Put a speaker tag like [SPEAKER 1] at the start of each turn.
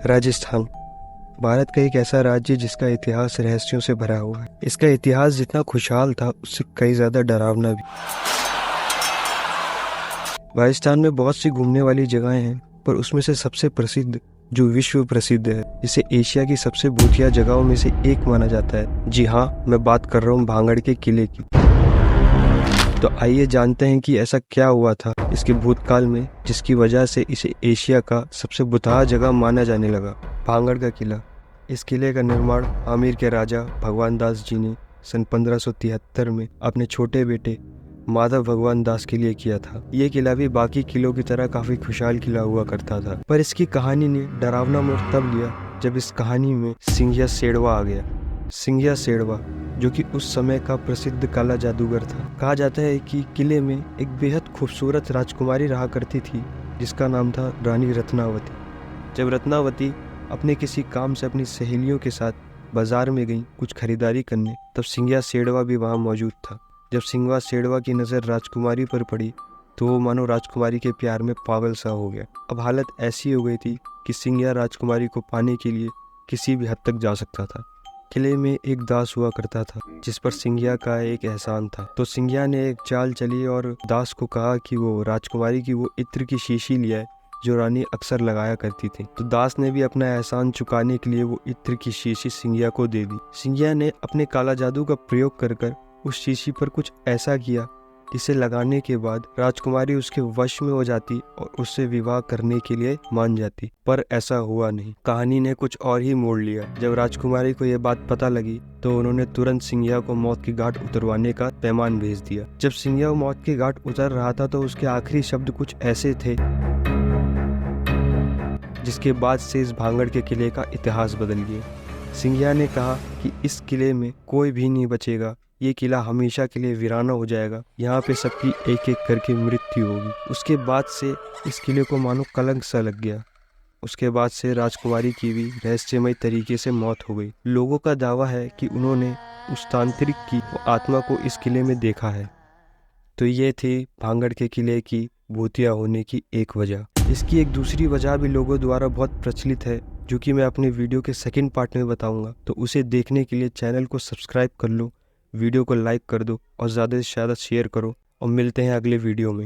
[SPEAKER 1] राजस्थान भारत का एक ऐसा राज्य जिसका इतिहास रहस्यों से भरा हुआ है। इसका इतिहास जितना खुशहाल था उससे कई ज्यादा डरावना भी। राजस्थान में बहुत सी घूमने वाली जगहें हैं, पर उसमें से सबसे प्रसिद्ध जो विश्व प्रसिद्ध है, जिसे एशिया की सबसे भूतिया जगहों में से एक माना जाता है। जी हाँ, मैं बात कर रहा हूँ भांगड़ के किले की। तो आइए जानते हैं कि ऐसा क्या हुआ था इसके भूतकाल में, जिसकी वजह से इसे एशिया का सबसे भुतहा जगह माना जाने लगा। भांगड़ का किला। इस किले का निर्माण आमेर के राजा भगवान दास जी ने सन 1573 में अपने छोटे बेटे माधव भगवान दास के लिए किया था। ये किला भी बाकी किलों की तरह काफी खुशहाल किला हुआ करता था, पर इसकी कहानी ने डरावना मोड़ तब लिया जब इस कहानी में सिंघिया सेड़वा आ गया। सिंघिया सेड़वा, जो कि उस समय का प्रसिद्ध काला जादूगर था। कहा जाता है कि किले में एक बेहद खूबसूरत राजकुमारी रहा करती थी, जिसका नाम था रानी रत्नावती। जब रत्नावती अपने किसी काम से अपनी सहेलियों के साथ बाजार में गई कुछ खरीदारी करने, तब सिंघिया सेड़वा भी वहां मौजूद था। जब सिंघिया सेड़वा की नज़र राजकुमारी पर पड़ी तो वो मानो राजकुमारी के प्यार में पागल सा हो गया। अब हालत ऐसी हो गई थी कि सिंघिया राजकुमारी को पाने के लिए किसी भी हद तक जा सकता था। किले में एक दास हुआ करता था जिस पर सिंघिया का एक एहसान था। तो सिंघिया ने एक चाल चली और दास को कहा कि वो राजकुमारी की वो इत्र की शीशी लिया जो रानी अक्सर लगाया करती थी। तो दास ने भी अपना एहसान चुकाने के लिए वो इत्र की शीशी सिंघिया को दे दी। सिंघिया ने अपने काला जादू का प्रयोग कर कर उस शीशी पर कुछ ऐसा किया जिसे लगाने के बाद राजकुमारी उसके वश में हो जाती और उससे विवाह करने के लिए मान जाती। पर ऐसा हुआ नहीं। कहानी ने कुछ और ही मोड़ लिया। जब राजकुमारी को यह बात पता लगी तो उन्होंने तुरंत सिंघिया को मौत की घाट उतरवाने का पैमान भेज दिया। जब सिंघिया मौत की घाट उतर रहा था तो उसके आखिरी शब्द कुछ ऐसे थे जिसके बाद से इस भांगड़ के किले का इतिहास बदल गया। सिंघिया ने कहा कि इस किले में कोई भी नहीं बचेगा, ये किला हमेशा के लिए वीराना हो जाएगा, यहाँ पे सबकी एक एक करके मृत्यु होगी। उसके बाद से इस किले को मानो कलंक सा लग गया। उसके बाद से राजकुमारी की भी रहस्यमय तरीके से मौत हो गई। लोगों का दावा है कि उन्होंने उस तांत्रिक की आत्मा को इस किले में देखा है। तो ये थी भांगड़ के किले की भूतिया होने की एक वजह। इसकी एक दूसरी वजह भी लोगों द्वारा बहुत प्रचलित है, जो कि मैं अपने वीडियो के सेकंड पार्ट में बताऊंगा। तो उसे देखने के लिए चैनल को सब्सक्राइब कर लो, वीडियो को लाइक कर दो और ज़्यादा से ज़्यादा शेयर करो, और मिलते हैं अगले वीडियो में।